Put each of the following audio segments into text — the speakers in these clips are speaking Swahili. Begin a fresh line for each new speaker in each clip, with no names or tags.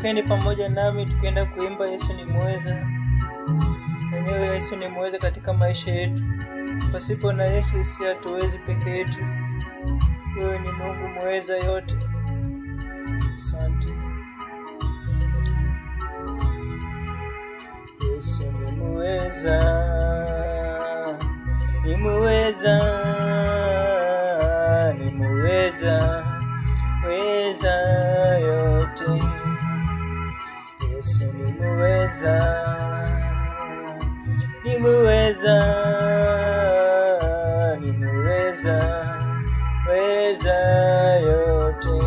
Imbukeni pamoja nami tukienda kuimba Yesu ni mweza. Mwenyewe Yesu ni mweza katika maisha yetu. Pasipo na Yesu sisi hatuwezi peke yetu. Wewe ni Mungu mweza yote. Asante. Yesu ni mweza. Ni mweza. Ni mweza. Mweza yote. Yesu ni mweza. Ni mweza. Ni mweza. Mweza yote.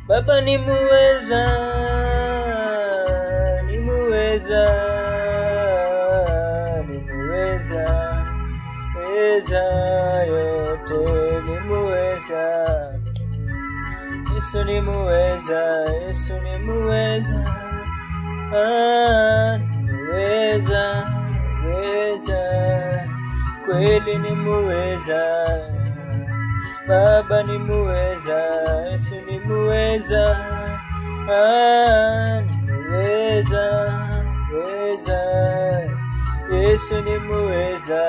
Baba ni mweza. Ni mweza. Ni mweza. Mweza yote. Ni mweza. Yesu ni mweza. Yesu ni mweza. Ni mweza. Mweza. Kweli ni mweza. Baba ni mweza. Yesu ni mweza. Ni mweza. Mweza. Yesu ni mweza.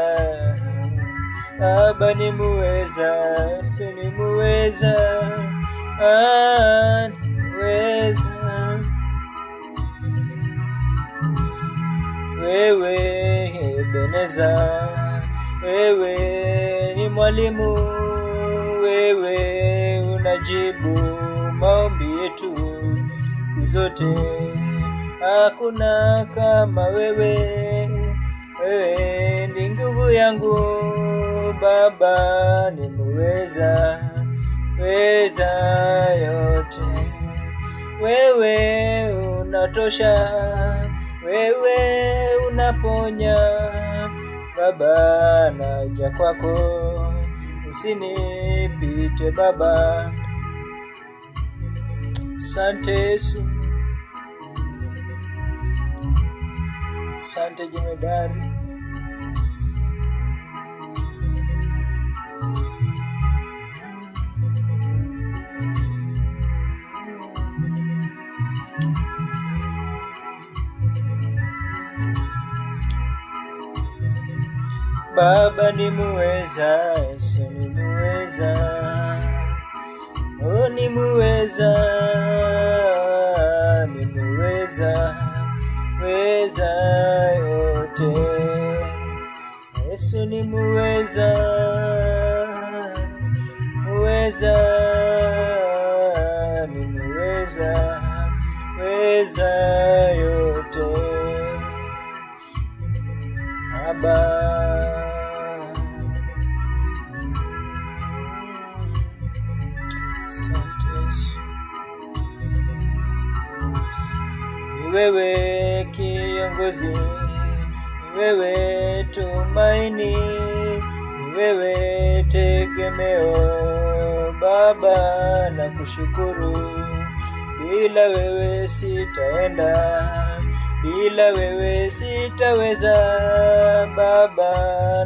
Baba ni mweza. Yesu ni mweza. Ni mweza. Wewe Ebeneza. Wewe ni mwalimu. Wewe unajibu maombi yetu siku zote. Hakuna kama wewe. Wewe ni nguvu yangu. Baba ni muweza. Weza yote. Wewe unatosha. Wewe unaponya. Baba naja kwako. Usinipite Baba. Asante Yesu. Asante Jemedari. Baba ni muweza. Yesu ni muweza. Oh ni muweza. Ni muweza. Weza yote. Yesu ni muweza. Muweza. Ni muweza. Weza yote. Baba. Wewe kiongozi. Ni wewe tumaini. Ni wewe tegemeo. Baba na kushukuru. Bila wewe sitaenda. Bila wewe sitaweza. Baba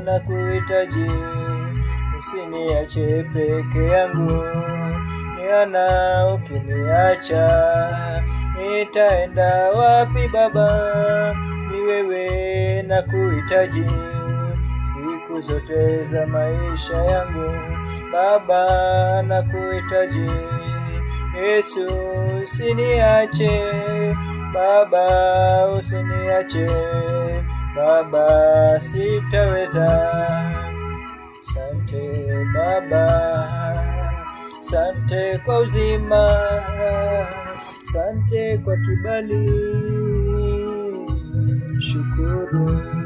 na kuhitaji. Usiniache peke yangu. Niona ukiniacha. Nitaenda wapi Baba? Ni wewe na kuhitaji. Siku zote za maisha yangu. Baba na kuhitaji. Yesu usiniache. Baba usiniache. Baba sitaweza. Asante Baba. Asante kwa uzima. Asante kwa kibali. Shukuru.